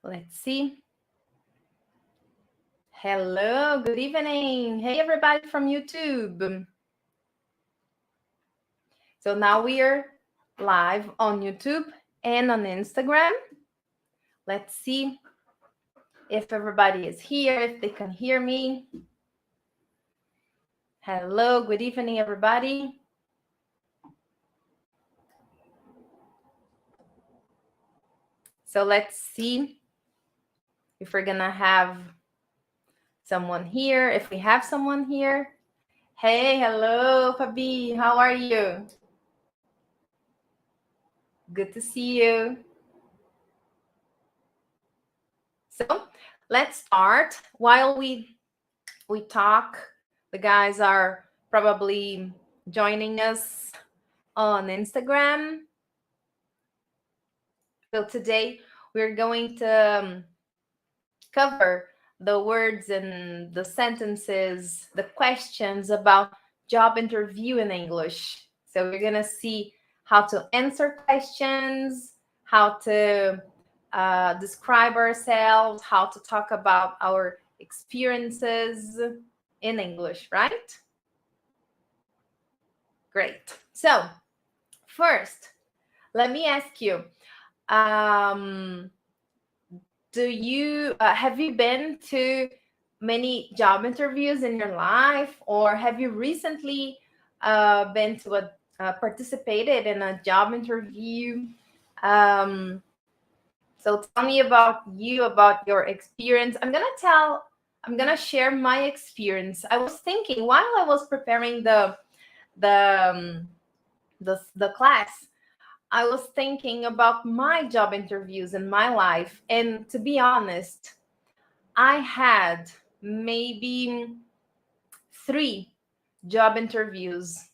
Let's see. Hello, good evening. Hey, everybody from YouTube. So now we are live on YouTube and on Instagram. Let's see if everybody is here, if they can hear me. Hello, good evening, everybody. So let's see if we're gonna have someone here. If we have someone here. Hey, hello, Fabi. How are you? Good to see you. So let's start. While we talk, the guys are probably joining us on Instagram. So today we're going to cover the words and the sentences, the questions about job interview in English. So we're going to see how to answer questions, how to describe ourselves, how to talk about our experiences in English, right? Great. So first, let me ask you, um, do you have you been to many job interviews in your life, or have you recently been to a participated in a job interview? Um, so tell me about you, about your experience. I'm gonna share my experience. I was thinking while I was preparing the the class, I was thinking about my job interviews in my life. And to be honest, I had maybe 3 job interviews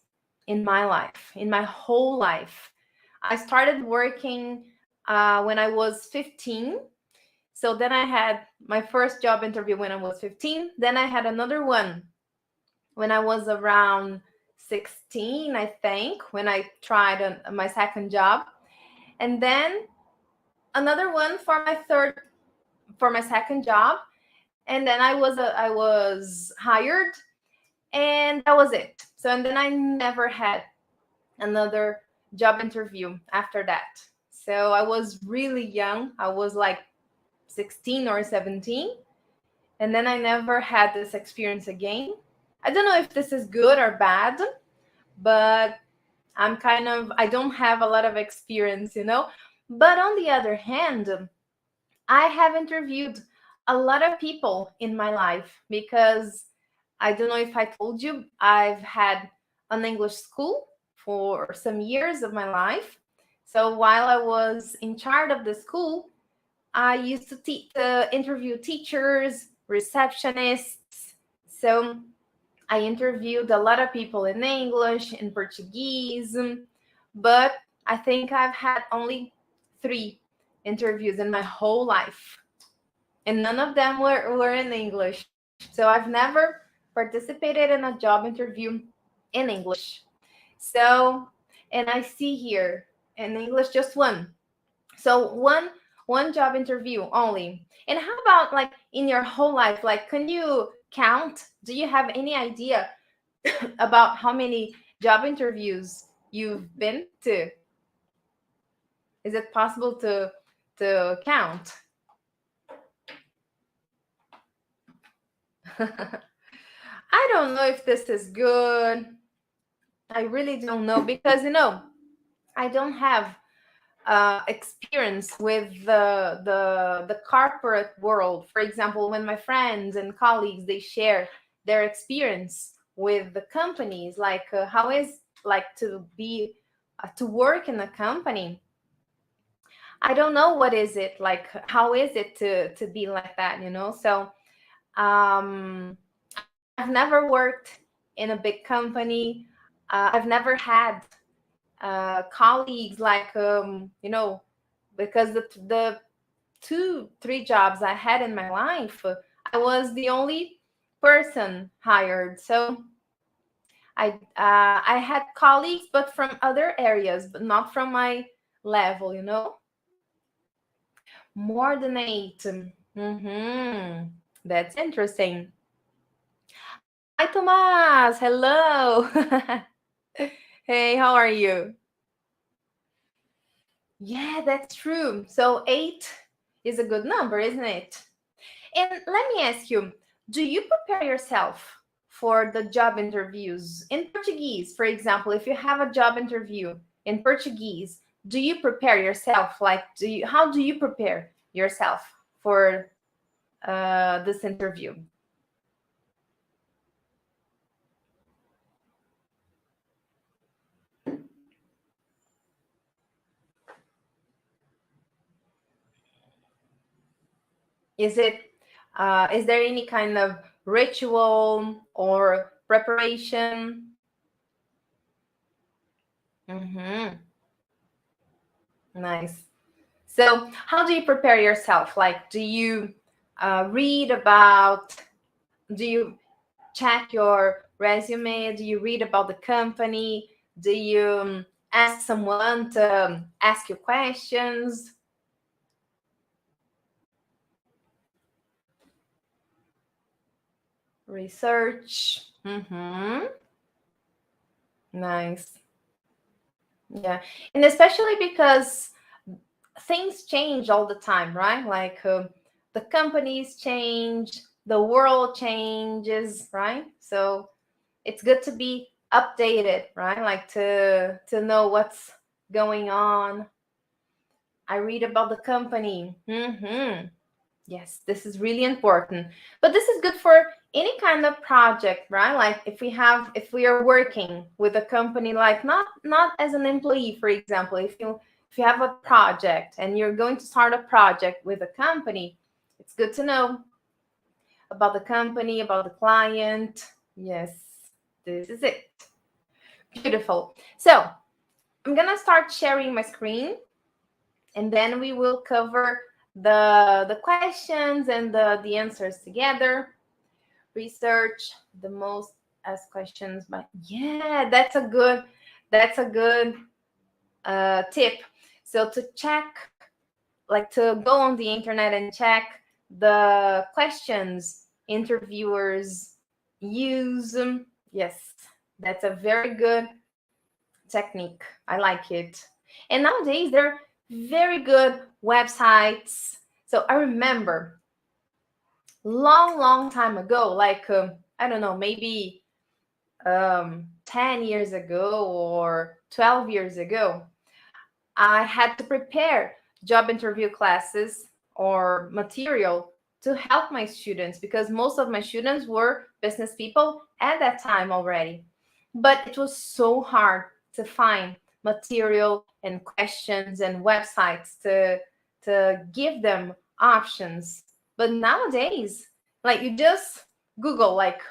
in my life, in my whole life. I started working when I was 15. So then I had my first job interview when I was 15. Then I had another one when I was around 16, I think, when I tried my second job. And then another one for my second job, and then I was hired, and that was it. So and then I never had another job interview after that. So I was really young. I was like 16 or 17, and then I never had this experience again. I don't know if this is good or bad, but I don't have a lot of experience. But on the other hand, I have interviewed a lot of people in my life because I don't know if I told you, I've had an English school for some years of my life. So while I was in charge of the school, I used to interview teachers, receptionists. So I interviewed a lot of people in English, in Portuguese, but I think I've had only 3 interviews in my whole life, and none of them were in English. So I've never participated in a job interview in English. So, and I see here in English just one. So one job interview only. And how about like in your whole life? Like, can you count? Do you have any idea about how many job interviews you've been to? Is it possible to count? I don't know if this is good. I really don't know because I don't have experience with the corporate world. For example, when my friends and colleagues they share their experience with the companies, like how is like to be to work in a company. I don't know what is it like. How is it to be like that? So I've never worked in a big company. I've never had colleagues like because the 2 3 jobs I had in my life, I was the only person hired. So I had colleagues, but from other areas, but not from my level. More than 8. Mm-hmm. That's interesting. Hi, Tomas. Hello. Hey, how are you? Yeah, that's true. So 8 is a good number, isn't it? And let me ask you, do you prepare yourself for the job interviews in Portuguese? For example, if you have a job interview in Portuguese, do you prepare yourself? Like, how do you prepare yourself for this interview? Is it is there any kind of ritual or preparation? Mm-hmm. Nice. So, how do you prepare yourself? Like, do you read about? Do you check your resume? Do you read about the company? Do you ask someone to ask you questions? Research. Mm-hmm. Nice. Yeah. And especially because things change all the time, right? Like the companies change, the world changes, right? So it's good to be updated, right? Like to know what's going on. I read about the company. Yes, this is really important. But this is good for any kind of project, right? Like if we are working with a company, like not as an employee, for example, if you have a project and you're going to start a project with a company, it's good to know about the company, about the client. Yes, this is it. Beautiful. So I'm gonna start sharing my screen, and then we will cover the questions and the answers together. Research the most asked questions by, yeah, that's a good tip. So to check, like to go on the internet and check the questions interviewers use. Yes, that's a very good technique. I like it. And nowadays there are very good websites. So I remember long time ago, like I don't know, maybe 10 years ago or 12 years ago, I had to prepare job interview classes or material to help my students because most of my students were business people at that time already. But it was so hard to find material and questions and websites to give them options. But nowadays, like you just Google like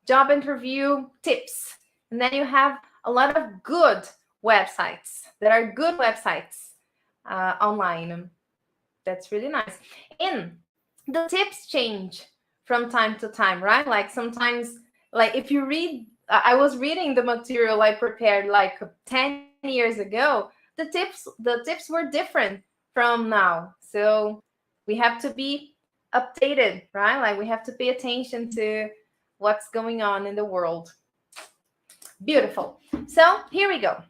job interview tips, and then you have a lot of good websites. There are good websites online. That's really nice. And the tips change from time to time, right? Like sometimes, like if you read, I was reading the material I prepared like 10 years ago. The tips were different from now. So we have to be updated, right? Like we have to pay attention to what's going on in the world. Beautiful. So here we go.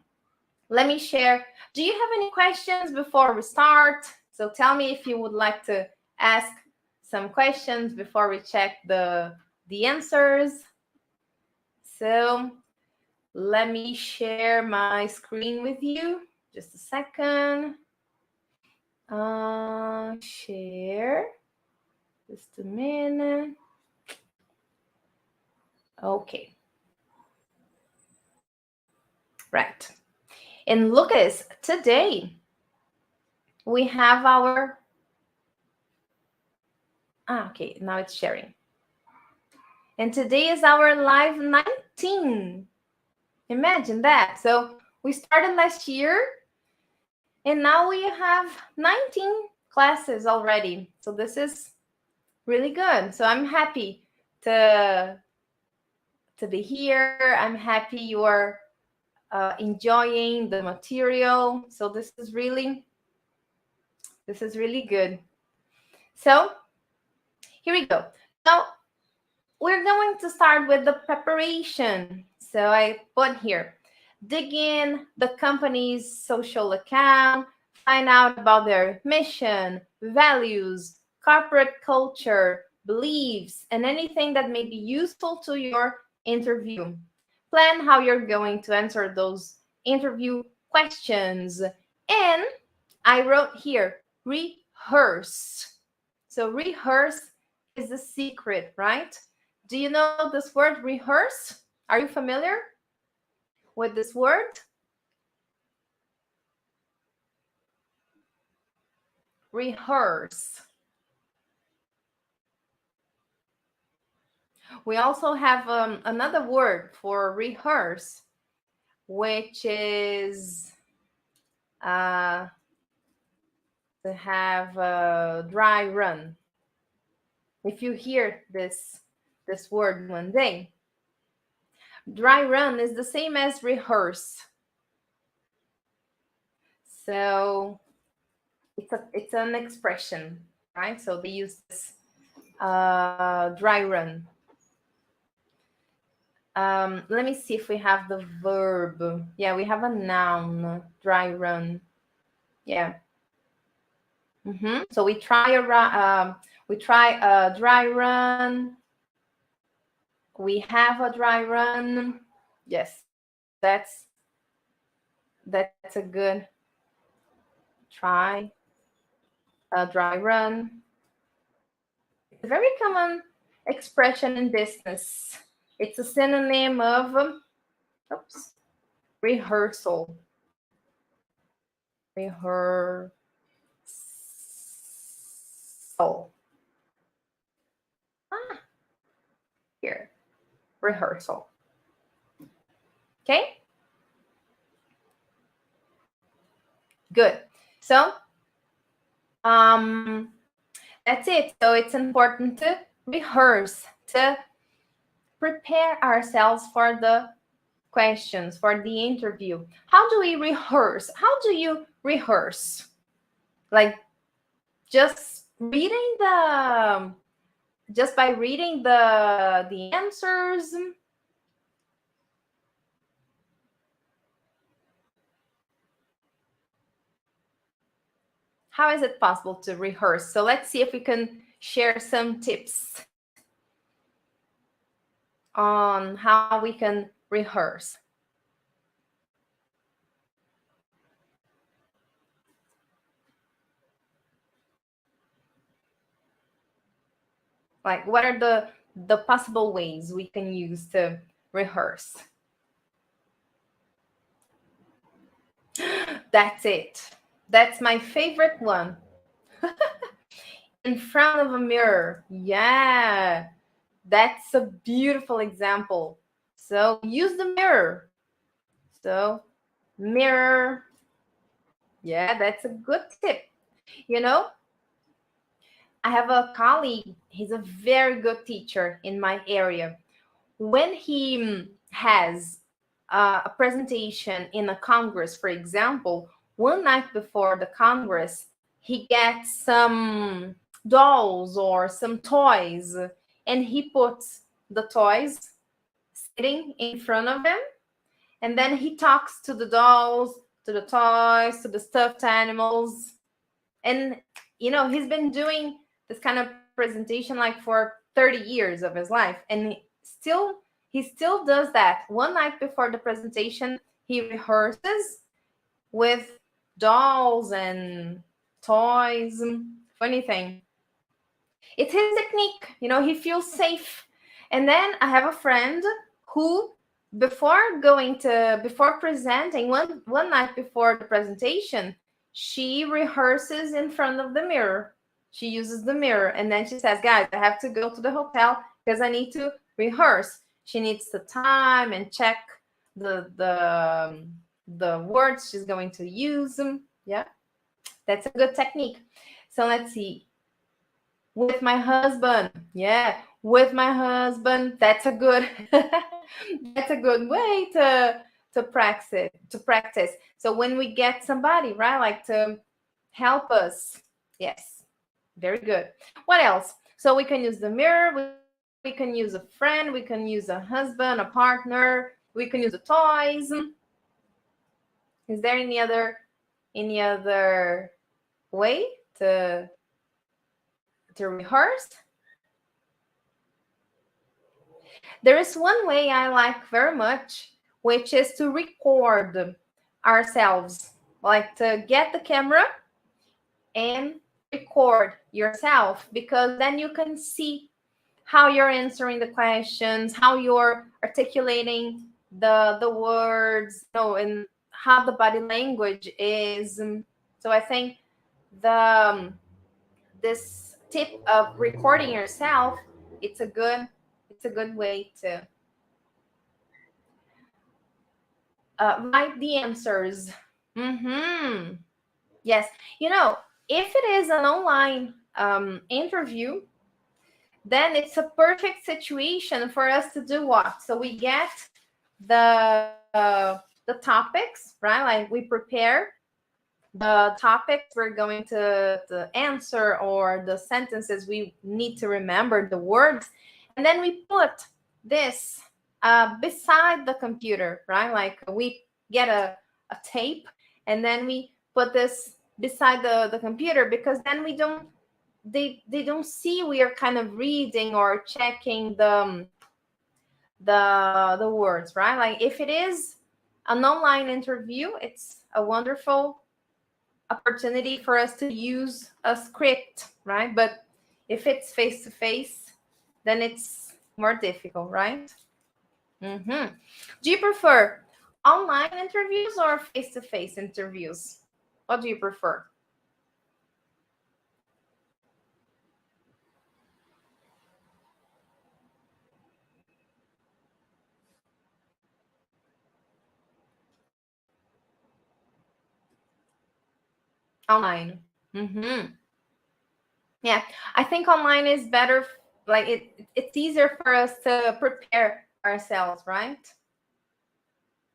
Let me share. Do you have any questions before we start? So tell me if you would like to ask some questions before we check the answers. So let me share my screen with you. Just a second. Share. Just a minute. Okay. Right. And look at this. Today we have our okay, now it's sharing. And today is our live 19. Imagine that. So we started last year and now we have 19 classes already. So this is really good. So I'm happy to be here. I'm happy you are enjoying the material. So this is This is really good. So here we go. Now we're going to start with the preparation. So I put here, dig in the company's social account, find out about their mission, values, corporate culture, beliefs, and anything that may be useful to your interview. Plan how you're going to answer those interview questions. And I wrote here, rehearse. So rehearse is the secret, right? Do you know this word rehearse? Are you familiar with this word? Rehearse. We also have another word for rehearse, which is to have a dry run. If you hear this word one day, dry run is the same as rehearse. So it's an expression, right? So they use this dry run. Let me see if we have the verb. Yeah, we have a noun, dry run. Yeah. So we try a dry run. We have a dry run. Yes, that's a good try a dry run. It's a very common expression in business. It's a synonym of rehearsal. Rehearsal. Here, rehearsal. Okay? Good. So, that's it. So it's important to rehearse, to prepare ourselves for the questions, for the interview. How do we rehearse? How do you rehearse? Like just by reading the answers? How is it possible to rehearse? So let's see if we can share some tips on how we can rehearse. Like, what are the possible ways we can use to rehearse? That's it. That's my favorite one. In front of a mirror. Yeah, that's a beautiful example. So use the mirror. So mirror. Yeah, that's a good tip. You know, I have a colleague. He's a very good teacher in my area. When he has a presentation in a congress, for example, one night before the congress, he gets some dolls or some toys, and he puts the toys sitting in front of him, and then he talks to the dolls, to the toys, to the stuffed animals. And he's been doing this kind of presentation like for 30 years of his life, and he still does that. One night before the presentation, he rehearses with dolls and toys. Funny thing, it's his technique. He feels safe. And then I have a friend who, before presenting, one night before the presentation, she rehearses in front of the mirror. She uses the mirror, and then she says, guys, I have to go to the hotel because I need to rehearse. She needs the time and check the words she's going to use. Yeah, that's a good technique. So let's see. With my husband. Yeah, with my husband. That's a good that's a good way to practice. So when we get somebody, right, like to help us Yes. Very good. What else? So we can use the mirror, we can use a friend, we can use a husband, a partner, we can use the toys. Is there any other way to rehearse? There is one way I like very much, which is to record ourselves, like to get the camera and record yourself, because then you can see how you're answering the questions, how you're articulating the words, and how the body language is. So I think the this tip of recording yourself, it's a good way to write the answers. Yes, if it is an online interview, then it's a perfect situation for us to do what? So we get the topics, right? Like we prepare the topics we're going to answer, or the sentences we need to remember, the words, and then we put this beside the computer, right? Like we get a tape, and then we put this beside the computer, because then they don't see we are kind of reading or checking the words, right? Like if it is an online interview, it's a wonderful opportunity for us to use a script, right? But if it's face to face, then it's more difficult, right? Do you prefer online interviews or face to face interviews? What do you prefer? Online. Yeah, I think online is better. Like it's easier for us to prepare ourselves, right?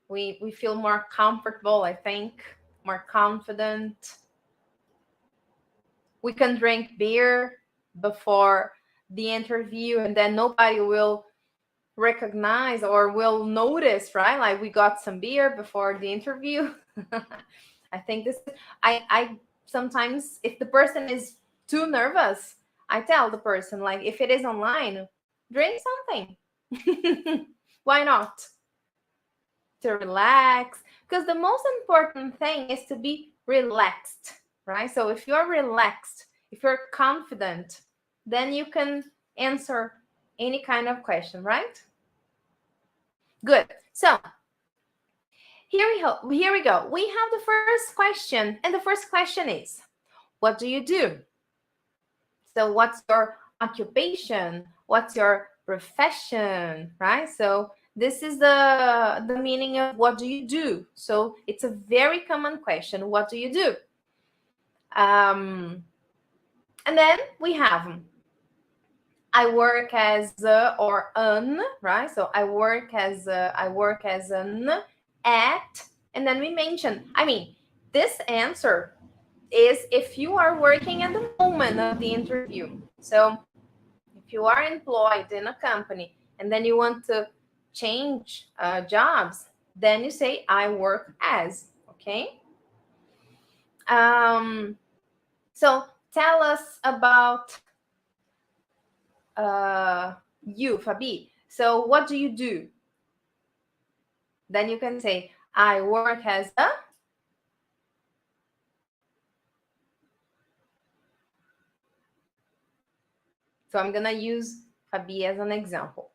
We feel more comfortable, I think, more confident. We can drink beer before the interview, and then nobody will recognize or will notice, right? Like we got some beer before the interview. I think this I sometimes, if the person is too nervous, I tell the person, like, if it is online, drink something. Why not? To relax, because the most important thing is to be relaxed, right? So if you're relaxed, if you're confident, then you can answer any kind of question, right? Good. So here we go. We have the first question, and the first question is, what do you do? So what's your occupation? What's your profession, right? So this is the meaning of what do you do? So it's a very common question. What do you do? And then we have I work as or an, right? So I work as an, at, and then we mention. I mean, this answer is if you are working at the moment of the interview. So if you are employed in a company and then you want to change jobs, then you say I work as. Okay. So tell us about you, Fabi. So what do you do? Then you can say I work as a. So I'm gonna use Fabi as an example.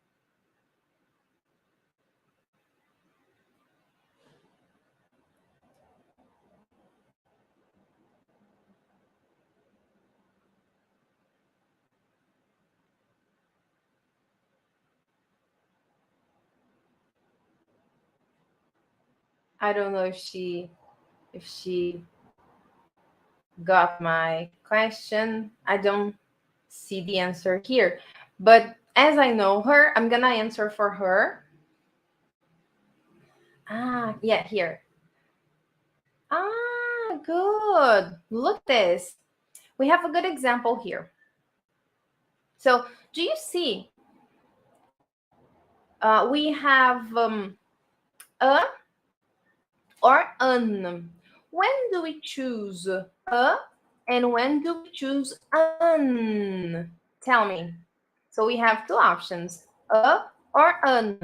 I don't know if she got my question. I don't see the answer here. But as I know her, I'm gonna answer for her. Yeah, here. Good. Look at this. we have a good example here. So do you see? We have a or an. When do we choose a and when do we choose an? Tell me. So we have two options, a or an.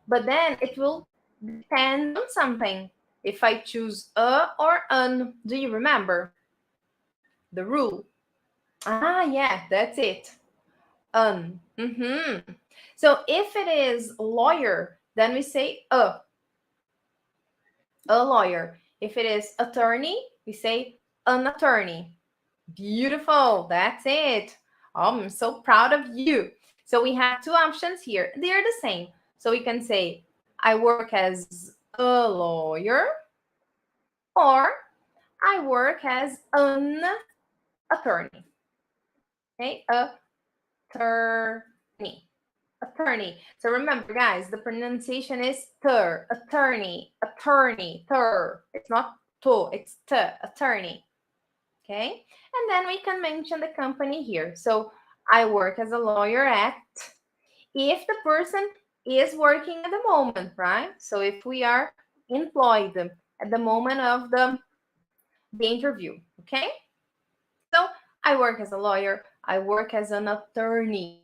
But then it will depend on something. If I choose a or an, do you remember the rule? Ah, yeah, that's it. An. So if it is lawyer, then we say a lawyer. If it is attorney, we say an attorney. Beautiful. That's it. Oh, I'm so proud of you. So we have two options here. They are the same. So we can say, I work as a lawyer, or I work as an attorney. Okay, attorney. Attorney. So remember, guys, the pronunciation is ter, attorney, attorney, ter. It's not to, it's t, attorney. Okay, and then we can mention the company here. So I work as a lawyer at, if the person is working at the moment, right? So if we are employed at the moment of the interview, okay? So I work as a lawyer, I work as an attorney.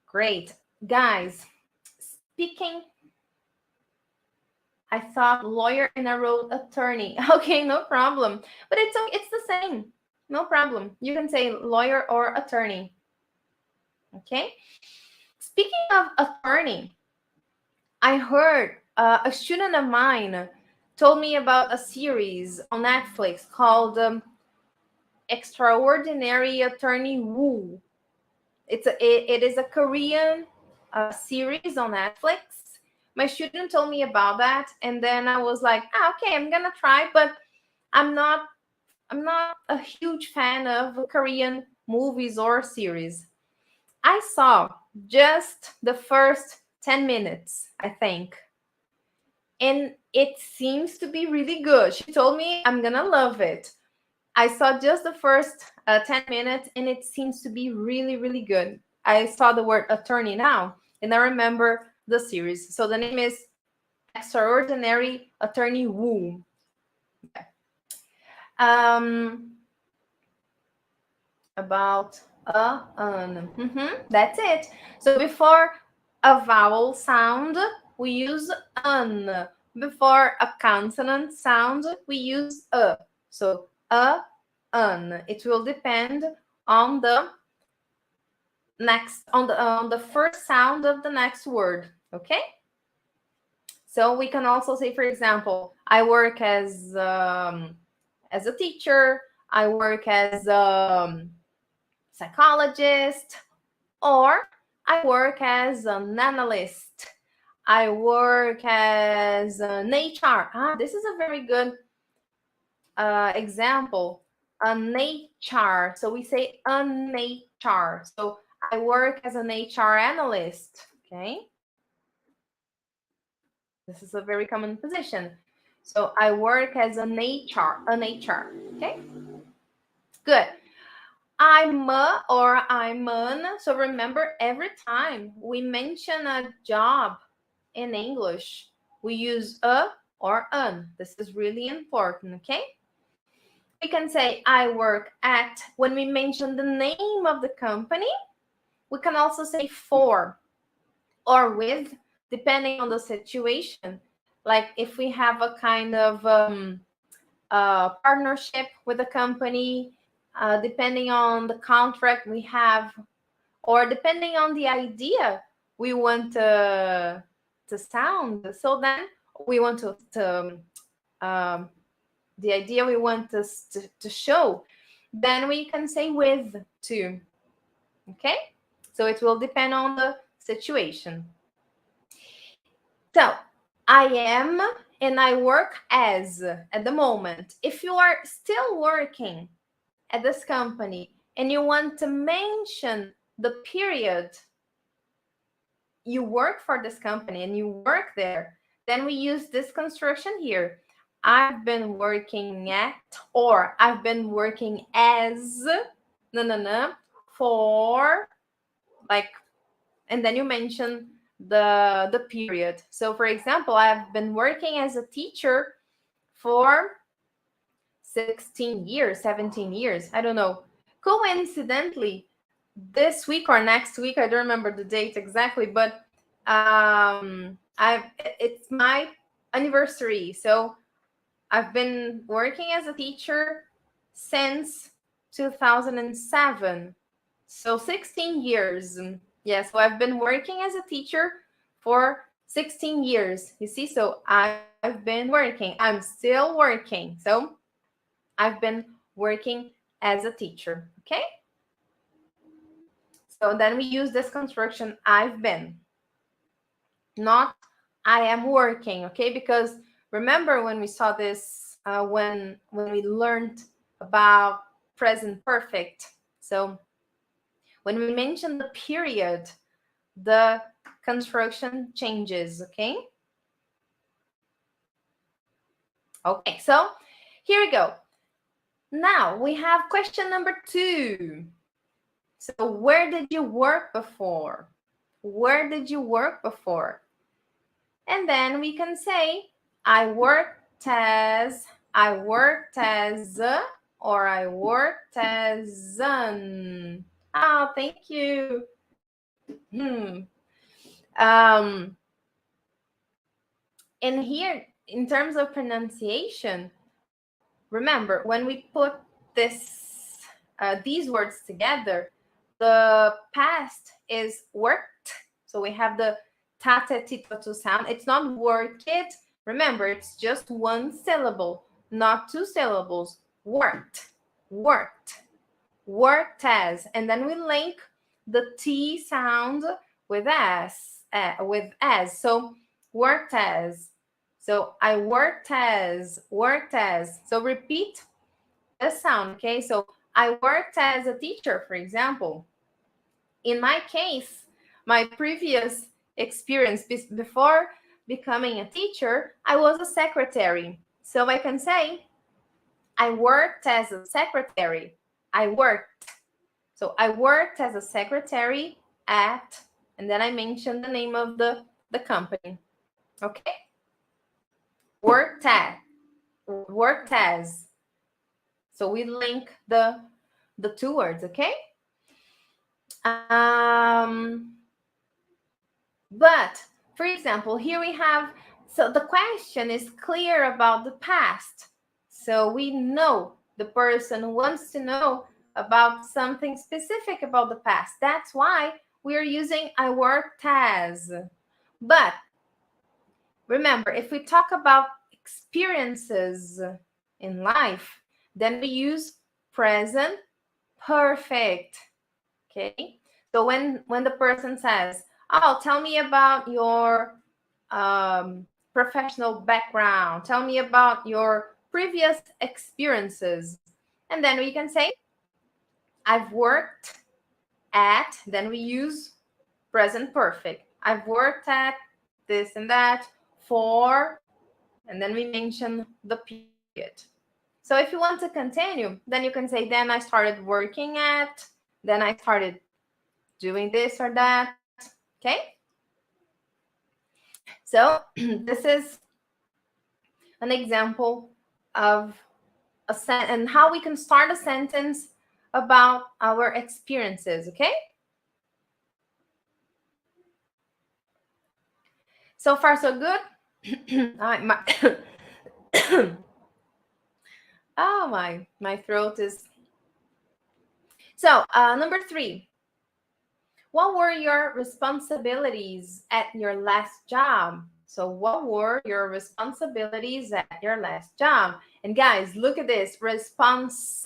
Great. Guys, speaking, I thought lawyer and I wrote attorney. Okay, no problem. But it's the same. No problem. You can say lawyer or attorney. Okay. Speaking of attorney, I heard a student of mine told me about a series on Netflix called Extraordinary Attorney Woo. It is a Korean series on Netflix. My student told me about that, and then I was like, okay, I'm gonna try, but I'm not a huge fan of Korean movies or series. I saw just the first 10 minutes, I think. And it seems to be really good. She told me I'm gonna love it. I saw just the first 10 minutes and it seems to be really, really good. I saw the word attorney now and I remember the series. So the name is Extraordinary Attorney Woo. About that's it. So before a vowel sound, we use an. Before a consonant sound, we use a. So an. It will depend on the next on the first sound of the next word. Okay. So we can also say, for example, I work as a teacher. I work as psychologist, or I work as an analyst. I work as an HR. This is a very good example. An HR. So we say an HR. So I work as an HR analyst. Okay. This is a very common position. So I work as an HR. Okay. Good. I'm a or I'm an. So remember, every time we mention a job in English, we use a or an. This is really important, okay? We can say I work at when we mention the name of the company. We can also say for or with, depending on the situation. Like if we have a kind of partnership with a company, depending on the contract we have, or depending on the idea we want to sound. So then we want the idea we want to show, then we can say with too. Okay, so it will depend on the situation. So I am and I work as at the moment. If you are still working at this company and you want to mention the period you work for this company and you work there, then we use this construction here. I've been working at, or I've been working as, for, like, and then you mention the period. So for example, I've been working as a teacher for 16 years, 17 years, I don't know. Coincidentally, this week or next week, I don't remember the date exactly, but it's my anniversary. So I've been working as a teacher since 2007. So 16 years. Yeah, so I've been working as a teacher for 16 years. You see, so I've been working. I'm still working. So I've been working as a teacher. Okay? So then we use this construction, I've been, not I am working. Okay? Because remember when we saw this, when we learned about present perfect. So when we mention the period, the construction changes. Okay? Okay, so here we go. Now we have question number 2. So where did you work before? Where did you work before? And then we can say, I worked as, or I worked as an. Oh, thank you. Um, and here, in terms of pronunciation, remember, when we put these words together, the past is worked. So we have the tate tito sound. It's not work it. Remember, it's just one syllable, not 2 syllables. Worked, worked, worked as. And then we link the T sound with as. So worked as. So I worked as, worked as. So repeat the sound, okay? So I worked as a teacher, for example. In my case, my previous experience before becoming a teacher, I was a secretary. So I can say, I worked as a secretary. I worked. So I worked as a secretary at, and then I mentioned the name of the company. Okay? Worked at, worked as. So we link the 2 words, okay? But for example, here we have, so the question is clear about the past. So we know the person wants to know about something specific about the past. That's why we're using I worked as. But remember, if we talk about experiences in life, then we use present perfect. Okay? So when the person says, oh, tell me about your professional background, tell me about your previous experiences, and then we can say, I've worked at, then we use present perfect. I've worked at this and that for, and then we mention the period. So if you want to continue, then you can say, then I started working at, then I started doing this or that. Okay? So this is an example of a sentence and how we can start a sentence about our experiences. Okay? So far, so good. Oh, my throat is. So number 3. What were your responsibilities at your last job? So what were your responsibilities at your last job? And guys, look at this. Response.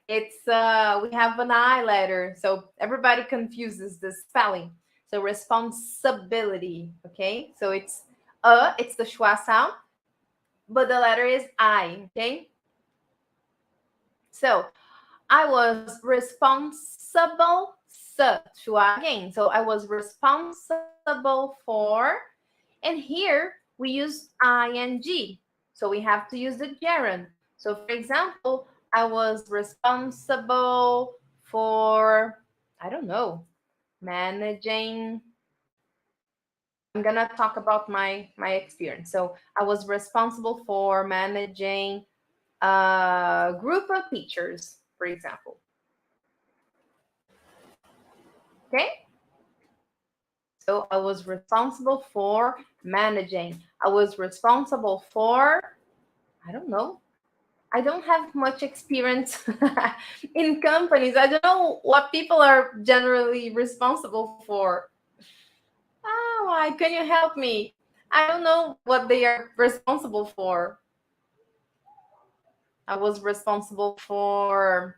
It's we have an I letter, so everybody confuses the spelling. So responsibility, okay? So it's the schwa sound, but the letter is I, okay? So I was responsible, schwa again. So I was responsible for, and here we use ing. So we have to use the gerund. So for example, I was responsible for, I don't know, managing. I'm gonna talk about my experience. So I was responsible for managing a group of teachers, for example. Okay? So I was responsible for managing. I was responsible for, I don't know. I don't have much experience in companies. I don't know what people are generally responsible for. Oh, why can you help me? I don't know what they are responsible for. I was responsible for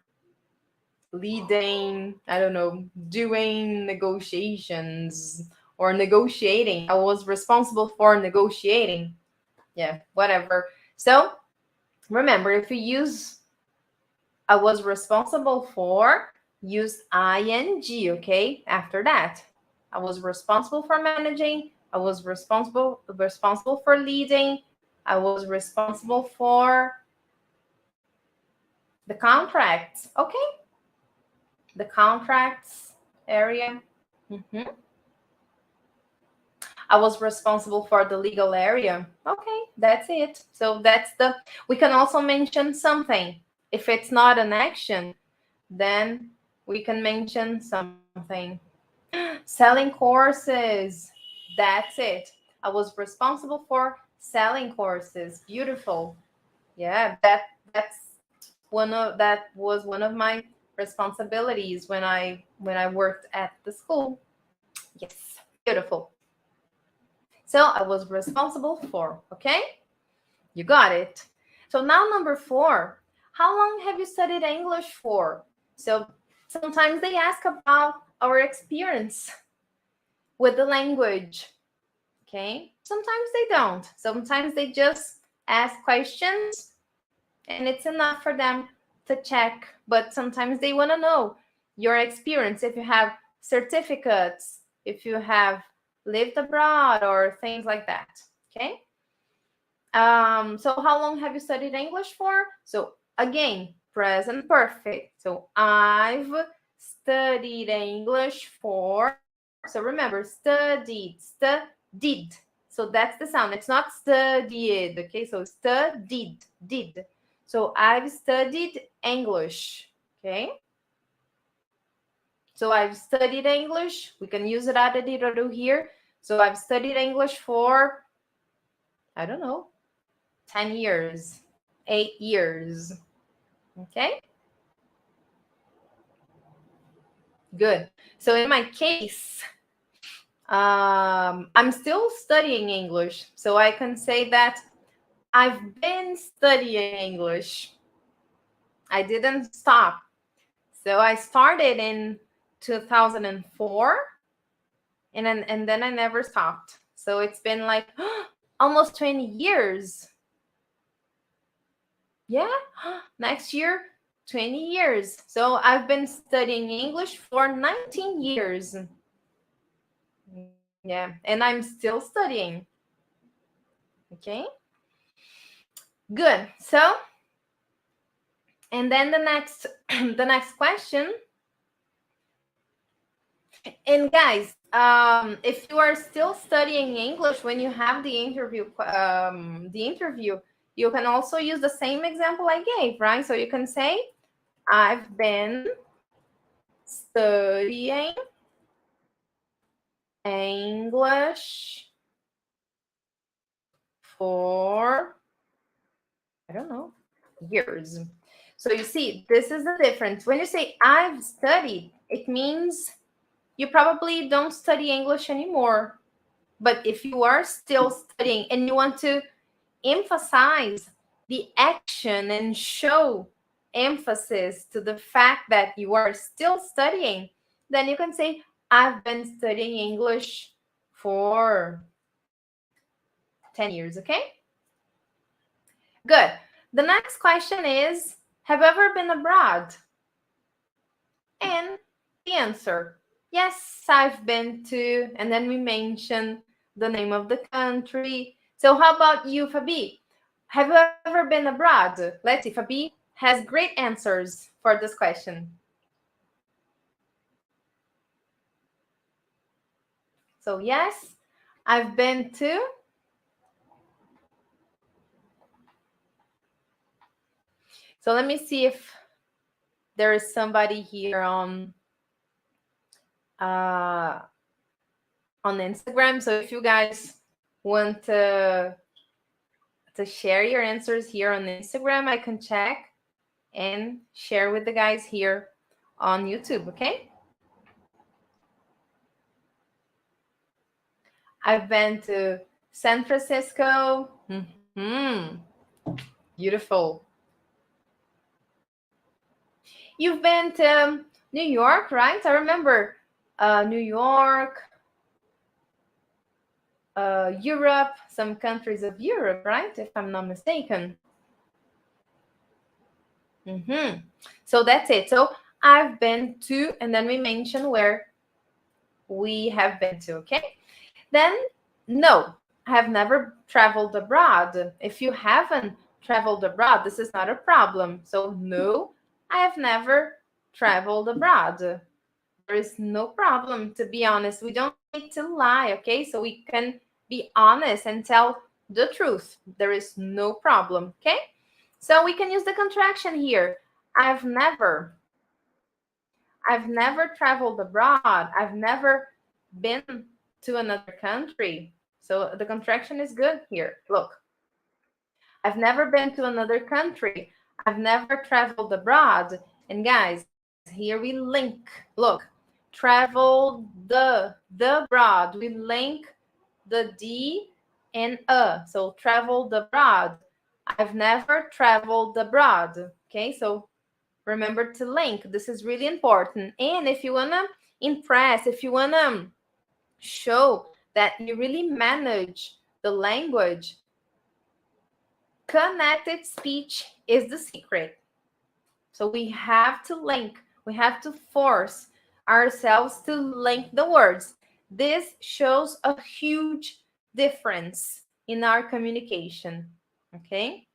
leading, I don't know, doing negotiations or negotiating. I was responsible for negotiating. Yeah, whatever. So remember, if you use I was responsible for, use ing, okay? After that, I was responsible for managing. I was responsible for leading. I was responsible for the contracts. Okay, the contracts area. Mhm. I was responsible for the legal area. Okay, that's it. So we can also mention something. If it's not an action, then we can mention something. Selling courses. That's it. I was responsible for selling courses. Beautiful. Yeah, that's that was one of my responsibilities when I worked at the school. Yes, beautiful. So I was responsible for, okay? You got it. So now number 4. How long have you studied English for? So sometimes they ask about our experience with the language, okay? Sometimes they don't. Sometimes they just ask questions and it's enough for them to check. But sometimes they want to know your experience, if you have certificates, if you have lived abroad or things like that, okay? So how long have you studied English for? So again, present perfect. So I've studied English for, so remember, studied. So that's the sound. It's not studied, okay? So studied, did. So I've studied English, okay? So I've studied English. We can use it here. So I've studied English for, I don't know, 10 years, 8 years. Okay? Good. So in my case, I'm still studying English. So I can say that I've been studying English. I didn't stop. So I started in 2004 and then I never stopped. So it's been like almost 20 years. Yeah, next year, 20 years. So I've been studying English for 19 years. Yeah, and I'm still studying. Okay, good. So, and then the next the next question. And guys, if you are still studying English when you have the interview, you can also use the same example I gave, right? So you can say, I've been studying English for, I don't know, years. So you see, this is the difference. When you say I've studied, it means you probably don't study English anymore. But if you are still studying and you want to emphasize the action and show emphasis to the fact that you are still studying, then you can say, I've been studying English for 10 years, okay? Good. The next question is, have you ever been abroad? And the answer, yes, I've been to, and then we mention the name of the country. So how about you, Fabi? Have you ever been abroad? Let's see, Fabi has great answers for this question. So yes, I've been to. So let me see if there is somebody here on Instagram. So if you guys want to share your answers here on Instagram, I can check and share with the guys here on YouTube, okay? I've been to San Francisco. Beautiful. You've been to New York, right? I remember New York, Europe, some countries of Europe, right? If I'm not mistaken. So that's it. So I've been to, and then we mention where we have been to, okay? Then, no, I have never traveled abroad. If you haven't traveled abroad, this is not a problem. So no, I have never traveled abroad. There is no problem, to be honest. We don't need to lie, okay? So we can be honest and tell the truth. There is no problem, okay? So we can use the contraction here. I've never traveled abroad. I've never been to another country. So the contraction is good here. Look, I've never been to another country. I've never traveled abroad. And guys, here we link. Look, travel the abroad. We link the D and So traveled abroad. I've never traveled abroad. Okay, so remember to link. This is really important. And if you want to impress, if you want to show that you really manage the language, connected speech is the secret. So we have to link. We have to force ourselves to link the words. This shows a huge difference in our communication. Okay?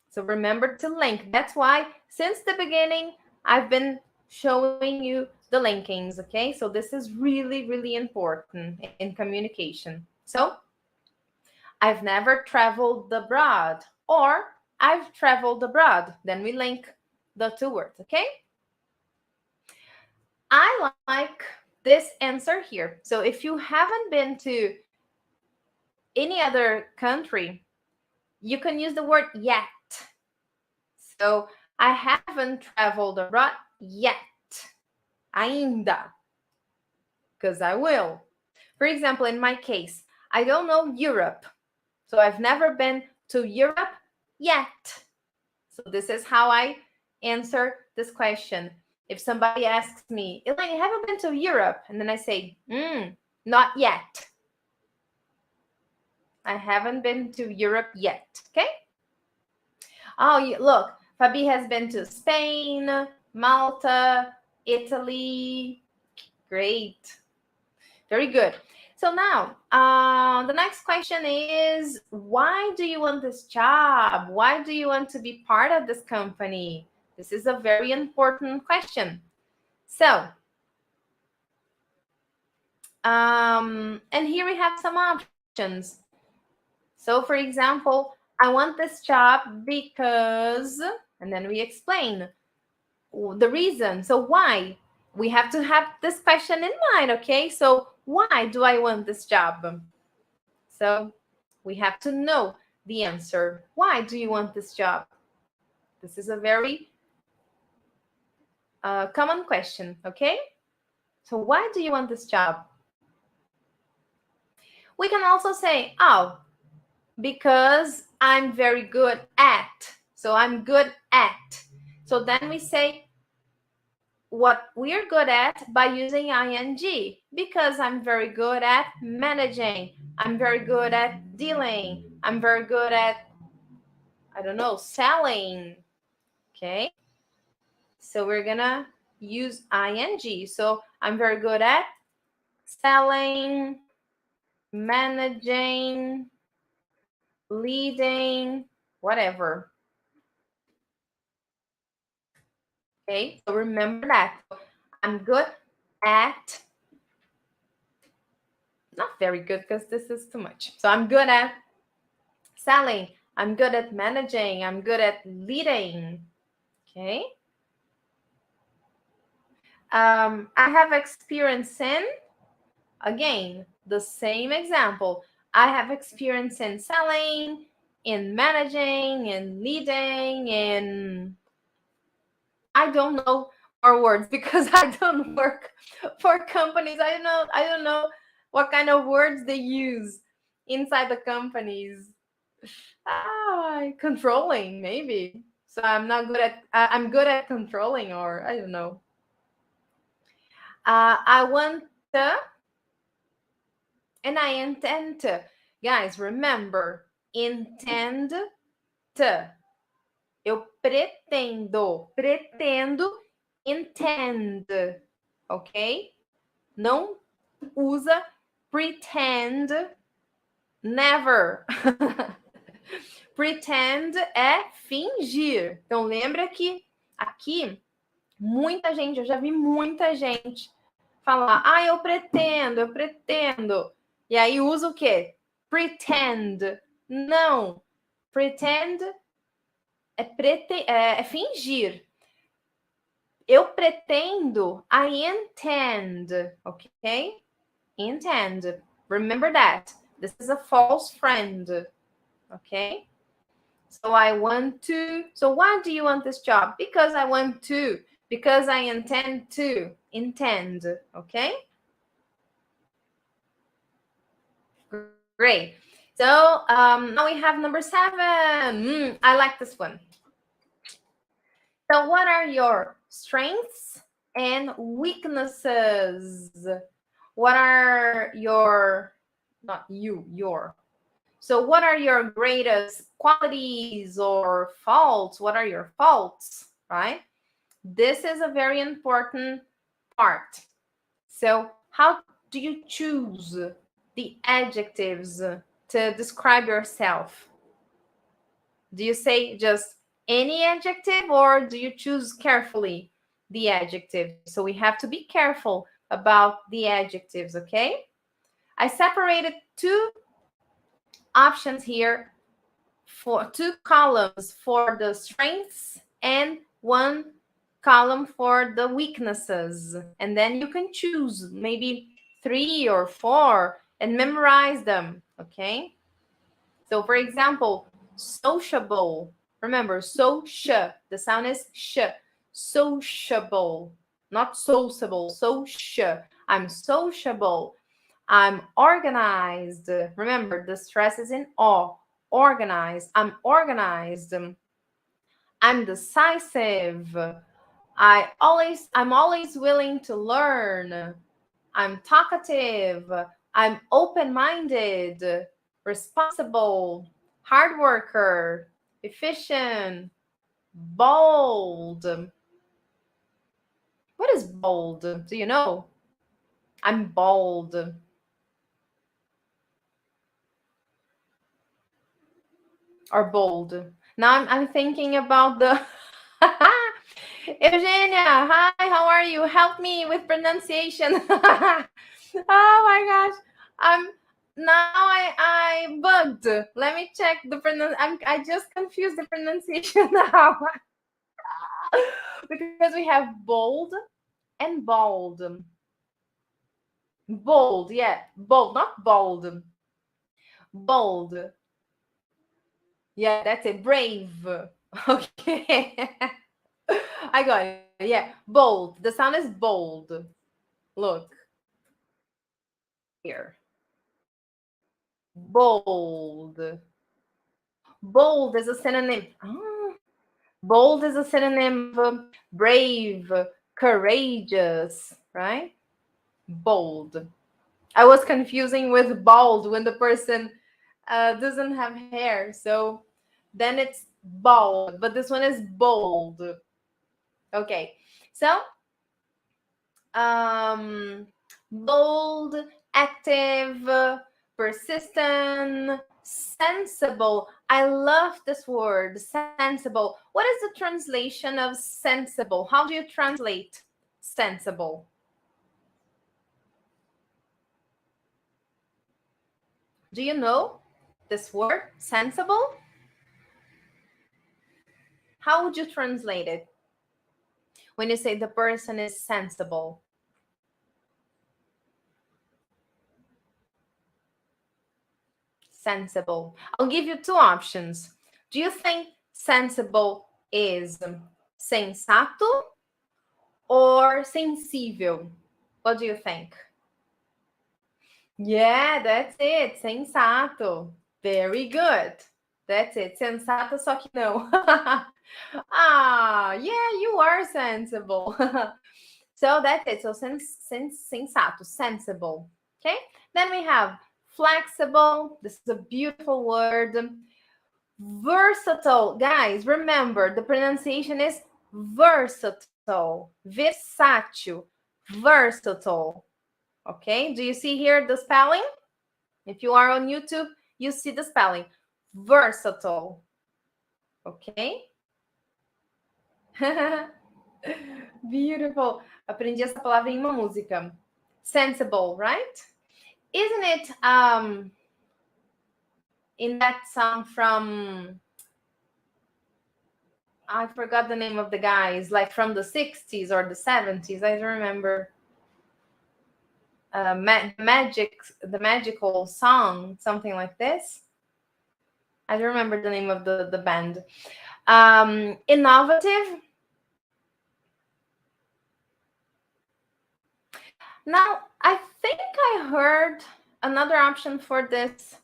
So remember to link. That's why since the beginning, I've been showing you the linkings, okay? So this is really, really important in communication. So I've never traveled abroad, or I've traveled abroad. Then we link the two words, okay? I like this answer here. So if you haven't been to any other country, you can use the word yet. So I haven't traveled abroad yet. Ainda. Because I will. For example, in my case, I don't know Europe. So I've never been to Europe yet. So this is how I answer this question. If somebody asks me, Elaine, have you been to Europe? And then I say, not yet. I haven't been to Europe yet. Okay? Oh, look, Fabi has been to Spain, Malta, Italy. Great. Very good. So now, the next question is, why do you want this job? Why do you want to be part of this company? This is a very important question. So, and here we have some options. So, for example, I want this job because, and then we explain the reason. So why? We have to have this question in mind, okay? So why do I want this job? So we have to know the answer. Why do you want this job? This is a very common question, okay? So why do you want this job? We can also say, oh, because I'm very good at. So I'm good at. So then we say what we're good at by using ing, because I'm very good at managing. I'm very good at dealing. I'm very good at, I don't know, selling. Okay. So we're gonna use ing. So I'm very good at selling, managing, leading, whatever. Okay, so remember that. I'm good at, not very good because this is too much. So I'm good at selling. I'm good at managing. I'm good at leading. Okay. I have experience in, again, the same example. I have experience in selling, in managing, in leading, in, I don't know more words because I don't work for companies. I don't know what kind of words they use inside the companies. Controlling, maybe. So I'm not good at, I'm good at controlling, or I don't know. I want to, and I intend to. Guys, remember, intend to. Eu pretendo, intend, ok? Não usa pretend, never. Pretend é fingir. Então, lembra que aqui, muita gente, eu já vi muita gente falar, eu pretendo, eu pretendo. E aí usa o quê? Pretend. Não. Pretend é fingir. Eu pretendo, I intend, ok? Intend. Remember that. This is a false friend, okay? So I want to. So why do you want this job? Because I want to. Because I intend to. Intend, okay? Great. So now we have number 7. I like this one. So what are your strengths and weaknesses? What are your, not you, your. So what are your greatest qualities or faults? What are your faults, right? This is a very important part. So how do you choose the adjectives to describe yourself? Do you say just any adjective, or do you choose carefully the adjective? So we have to be careful about the adjectives, okay? I separated 2 options here, for 2 columns for the strengths and 1 column for the weaknesses. And then you can choose maybe 3 or 4 and memorize them, okay? So for example, sociable. Remember, the sound is sh. Sociable, not sociable, I'm sociable. I'm organized. Remember, the stress is in o. Organized. I'm organized. I'm decisive. I'm always willing to learn. I'm talkative. I'm open-minded, responsible, hard worker, efficient, bold. What is bold? Do you know? I'm bold. Or bold. Now I'm thinking about the Eugenia, hi, how are you? Help me with pronunciation. Oh my gosh. Now I bugged. Let me check the I just confused the pronunciation now. Because we have bold and bald. Bold, yeah. Bold, not bald. Bold. Yeah, that's it. Brave. Okay. I got it. Yeah. Bold. The sound is bold. Look. Here. Bold. Bold is a synonym. Bold is a synonym of brave, courageous, right? Bold. I was confusing with bald when the person doesn't have hair. So then it's bald, but this one is bold. Okay. So bold, active, persistent, Sensible. I love this word, sensible. What is the translation of sensible? How do you translate sensible? Do you know this word, sensible? How would you translate it when you say the person is sensible? Sensible. I'll give you two options. Do you think sensible is sensato or sensível? What do you think? Yeah, that's it. Sensato. Very good. That's it. Sensato, só que não. Ah, yeah, you are sensible. So that's it. So sensato, sensible. Okay. Then we have flexible. This is a beautiful word. Versatile. Guys, remember the pronunciation is versatile. Versátil. Versatile. Okay. Do you see here the spelling? If you are on YouTube, you see the spelling. Versatile. Okay. Beautiful. Aprendi essa palavra em uma música. Sensible, right? Isn't it in that song from, I forgot the name of the guys, like from the 60s or the 70s. I don't remember. The magical song, something like this. I don't remember the name of the band. Innovative. Now, I think I heard another option for this.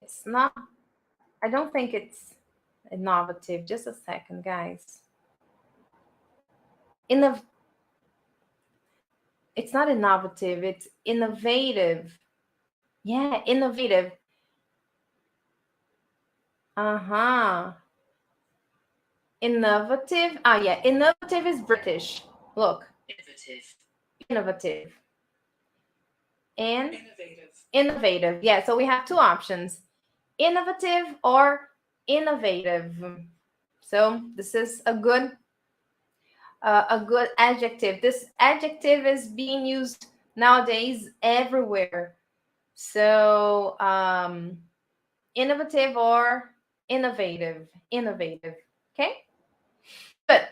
It's not, I don't think it's innovative. Just a second, guys. It's not innovative, it's innovative. Yeah, innovative. Innovative. Ah, yeah, innovative is British. Look. Innovative. And innovative. Yeah, so we have two options. Innovative or innovative. So this is a good adjective. This adjective is being used nowadays everywhere. So innovative or innovative. Okay, good.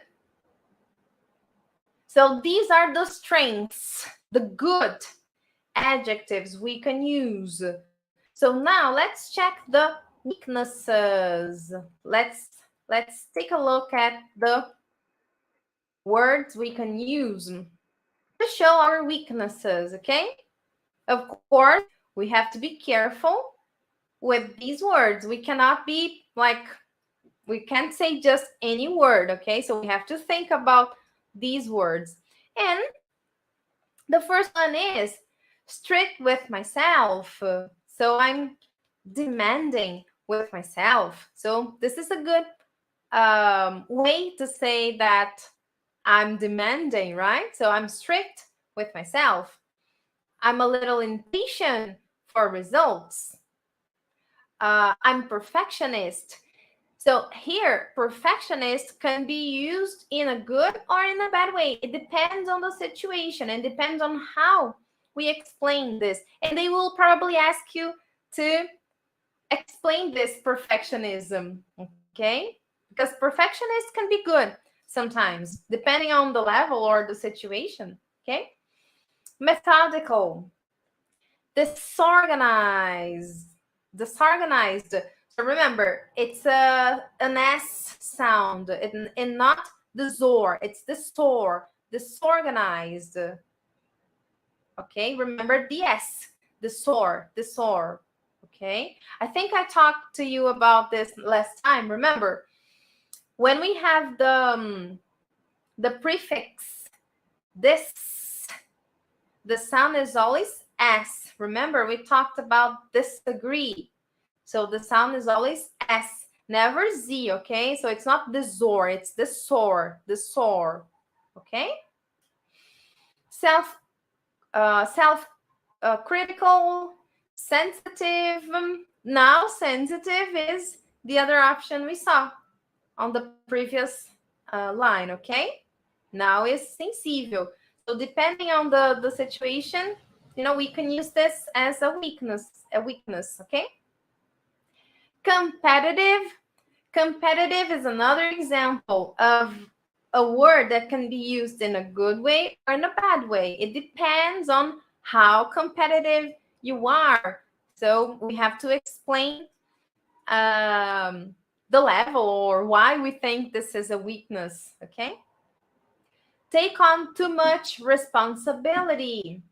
So these are the strengths, the good adjectives we can use. So now let's check the weaknesses. Let's take a look at the words we can use to show our weaknesses, okay? Of course, we have to be careful with these words. We cannot be like, we can't say just any word, okay? So we have to think about these words. And the first one is strict with myself. So I'm demanding with myself. So this is a good way to say that I'm demanding, right? So I'm strict with myself. I'm a little impatient for results. I'm perfectionist. So here, perfectionist can be used in a good or in a bad way. It depends on the situation and depends on how we explain this. And they will probably ask you to explain this perfectionism, okay? Because perfectionist can be good sometimes, depending on the level or the situation, okay? Methodical, disorganized. So remember, it's an S sound and not the zor. It's the sore, disorganized. Okay, remember the S, the sore. Okay, I think I talked to you about this last time. Remember, when we have the prefix this, the sound is always S. Remember, we talked about disagree. So the sound is always S, never Z, okay? So it's not the zor, it's the sore, okay? Self critical, sensitive. Now sensitive is the other option we saw on the previous line, okay? Now is sensível. So depending on the situation, we can use this as a weakness, okay? Competitive. Competitive is another example of a word that can be used in a good way or in a bad way. It depends on how competitive you are. So we have to explain the level or why we think this is a weakness, okay? Take on too much responsibility.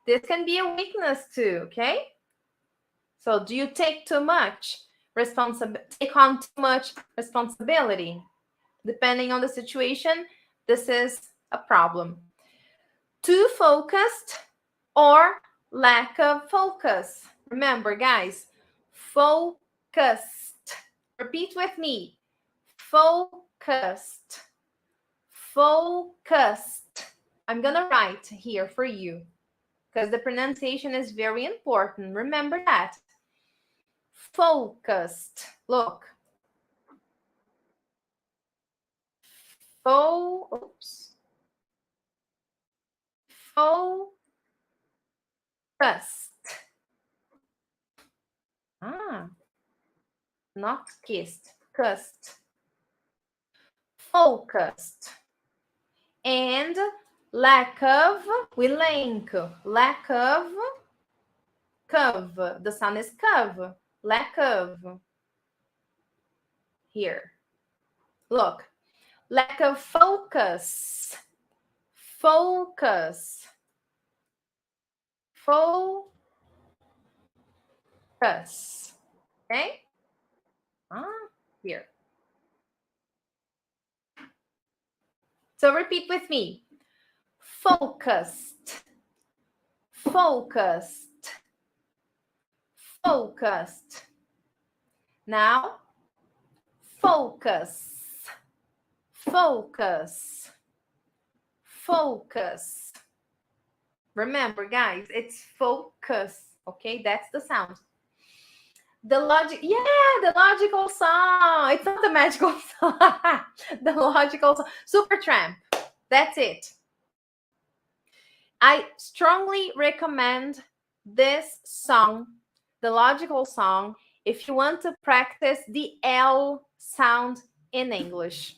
This can be a weakness too, okay? So do you take too much take on too much responsibility? Depending on the situation, this is a problem. Too focused or lack of focus. Remember, guys, focused. Repeat with me. Focused. Focused. I'm going to write here for you because the pronunciation is very important. Remember that. Focused. Look. Focused. Not kissed. Cussed. Focused. And lack of, we link. Lack of, cove. The sound is cove. Lack of. Here. Look. Lack of focus. Focus. Focus. Okay? Here. So repeat with me. Focused. Focused. Focused. Now, focus. Focus. Focus. Remember, guys, it's focus. Okay, that's the sound. The logical song. It's not the magical song. The logical song. Supertramp. That's it. I strongly recommend this song, the logical song, if you want to practice the L sound in English.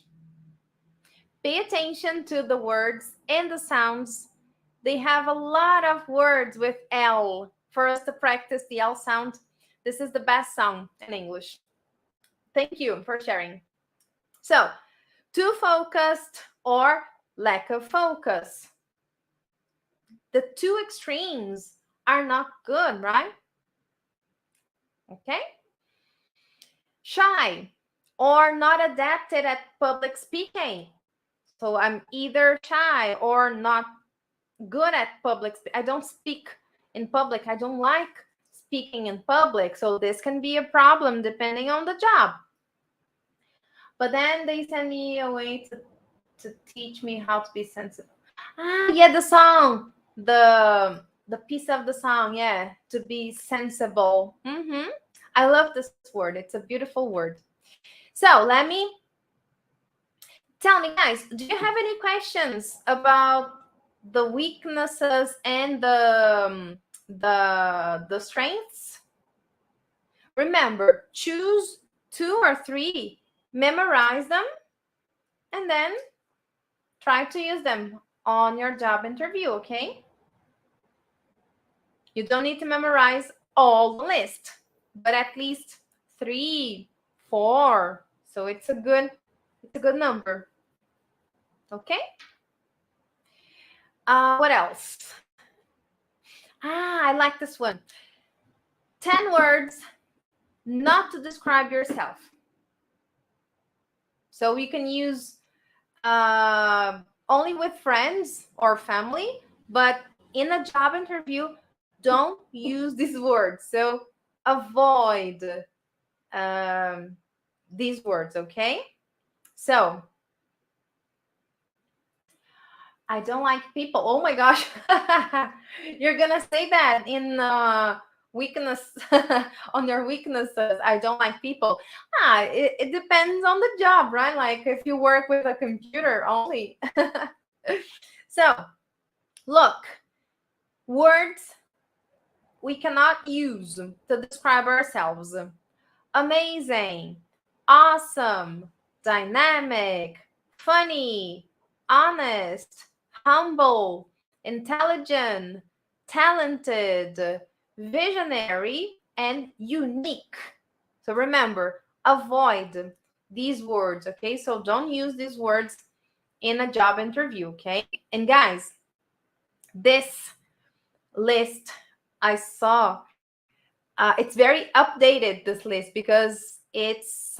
Pay attention to the words and the sounds. They have a lot of words with L for us to practice the L sound. This is the best song in English. Thank you for sharing. So, too focused or lack of focus. The two extremes are not good, right? Okay. Shy or not adapted at public speaking. So I'm either shy or not good at public. I don't speak in public. I don't like speaking in public. So this can be a problem depending on the job. But then they send me away to teach me how to be sensible. Yeah, the song, the piece of the song, yeah, to be sensible. I love this word. It's a beautiful word. So let me tell me, guys, do you have any questions about the weaknesses and the strengths? Remember, choose 2 or 3, memorize them, and then try to use them on your job interview, okay? You don't need to memorize all the list, but at least 3, 4. So it's a good number. Okay? What else? I like this one. 10 words not to describe yourself. So you can use only with friends or family, but in a job interview, don't use these words. So avoid these words, okay? So I don't like people. Oh my gosh. You're gonna say that in weakness on your weaknesses. I don't like people. It depends on the job, right? Like if you work with a computer only. So look, words we cannot use to describe ourselves. Amazing, awesome, dynamic, funny, honest, humble, intelligent, talented, visionary, and unique. So remember, avoid these words, okay? So don't use these words in a job interview, okay? And guys, this list I saw, it's very updated, this list, because it's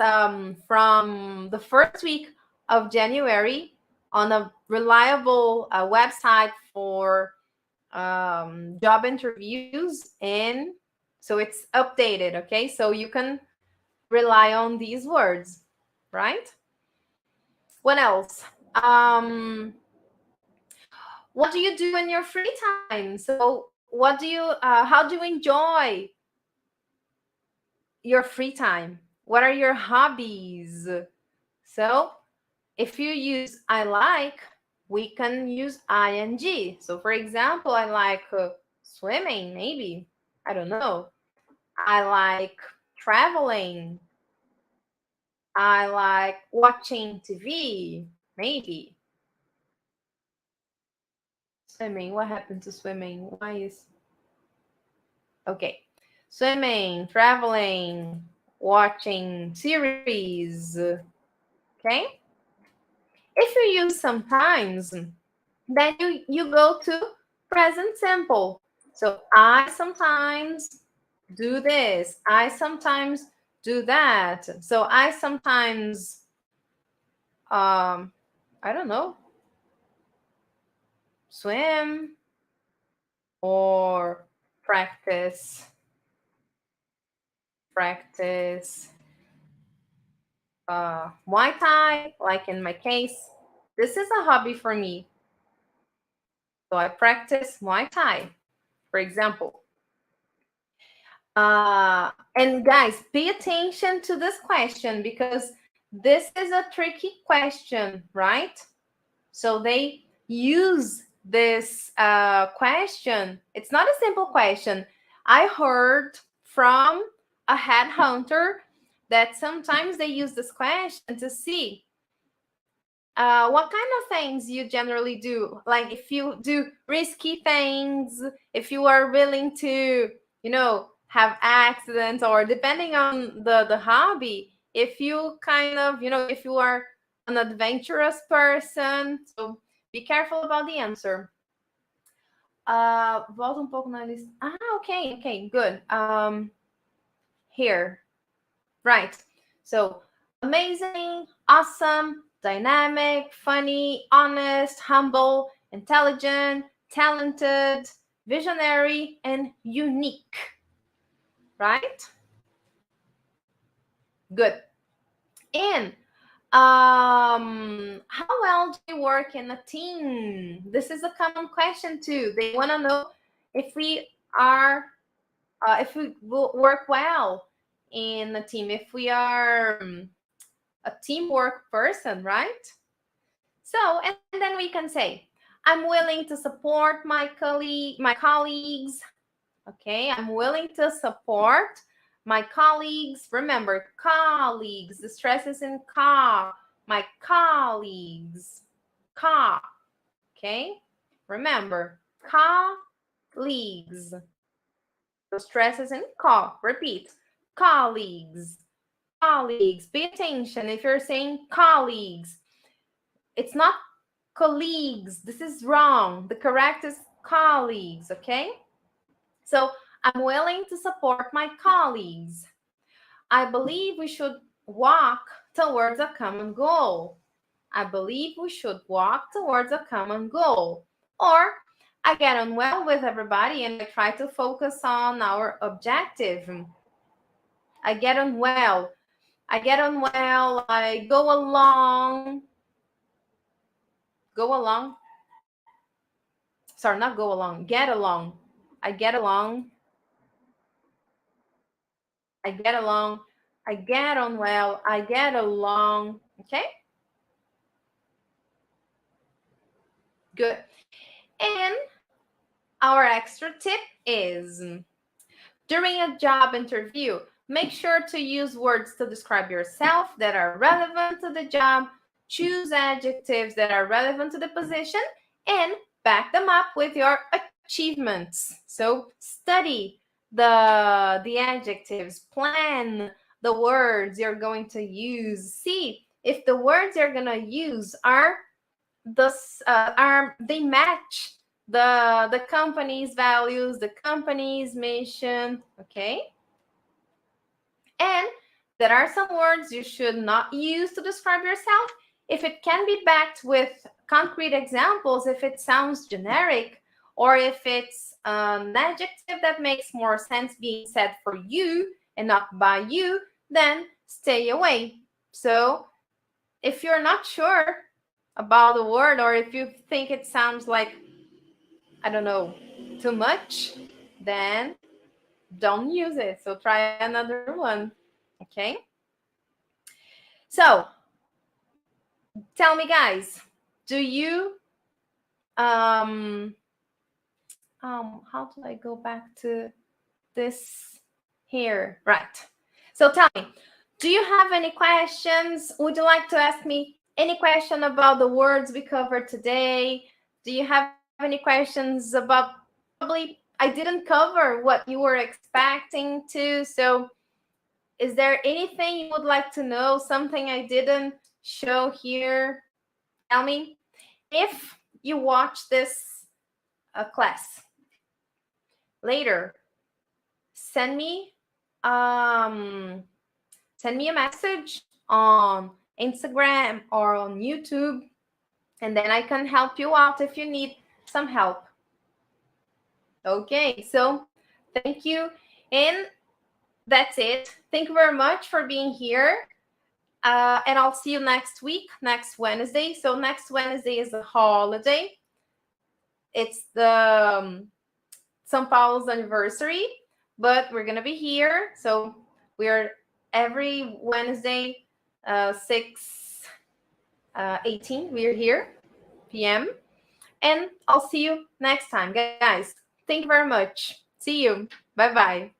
from the first week of January on a reliable website for job interviews. And so it's updated, okay? So you can rely on these words, right? What else? What do you do in your free time? So what do you how do you enjoy your free time? What are your hobbies? So if you use I like, we can use ing. So for example, I like swimming, maybe. I don't know. I like traveling. I like watching TV, maybe. Swimming. What happened to swimming? Why is okay? Swimming, traveling, watching series. Okay. If you use sometimes, then you go to present simple. So I sometimes do this. I sometimes do that. So I sometimes, I don't know, swim or practice Muay Thai, like in my case. This is a hobby for me. So I practice Muay Thai, for example. And guys, pay attention to this question because this is a tricky question, right? So they use this question. It's not a simple question. I heard from a headhunter that sometimes they use this question to see what kind of things you generally do. Like if you do risky things, if you are willing to, have accidents, or depending on the hobby, if you kind of, if you are an adventurous person. So be careful about the answer. Volta um pouco na lista. Okay, good. Here, right. So amazing, awesome, dynamic, funny, honest, humble, intelligent, talented, visionary, and unique. Right? Good. And how well do you work in a team? This is a common question too. They want to know if we are, if we will work well in a team, if we are a teamwork person, right? So, and then we can say, I'm willing to support my colleagues. Okay, I'm willing to support my colleagues. Remember, colleagues. The stress is in ca. My colleagues. Ca. Okay, remember, colleagues. The stress is in ca. Repeat, colleagues. Colleagues. Pay attention if you're saying colleagues. It's not colleagues. This is wrong. The correct is colleagues, okay? So I'm willing to support my colleagues. I believe we should walk towards a common goal. I believe we should walk towards a common goal. Or I get on well with everybody and I try to focus on our objective. I get on well. I get on well. I go along. Go along. Sorry, not go along. Get along. I get along. I get along. I get on well. I get along. Okay? Good. And our extra tip is during a job interview, make sure to use words to describe yourself that are relevant to the job. Choose adjectives that are relevant to the position and back them up with your achievements. So study the adjectives, plan the words you're going to use. See if the words you're going to use are they match the company's values, the company's mission, okay? And there are some words you should not use to describe yourself. If it can be backed with concrete examples, if it sounds generic, or if it's an adjective that makes more sense being said for you and not by you, then stay away. So if you're not sure about the word, or if you think it sounds like, I don't know, too much, then don't use it. So try another one. Okay. So tell me, guys, do you how do I go back to this here? Right. So tell me, do you have any questions? Would you like to ask me any question about the words we covered today? Do you have any questions about, probably I didn't cover what you were expecting to? So is there anything you would like to know, something I didn't show here? Tell me. If you watch this class later, send me a message on Instagram or on YouTube, and then I can help you out if you need some help. Okay, so thank you. And that's it. Thank you very much for being here. And I'll see you next week, next Wednesday. So next Wednesday is a holiday. It's the São Paulo's anniversary, but we're going to be here. So we're every Wednesday, 6:18, we're here, p.m. And I'll see you next time, guys. Thank you very much. See you. Bye-bye.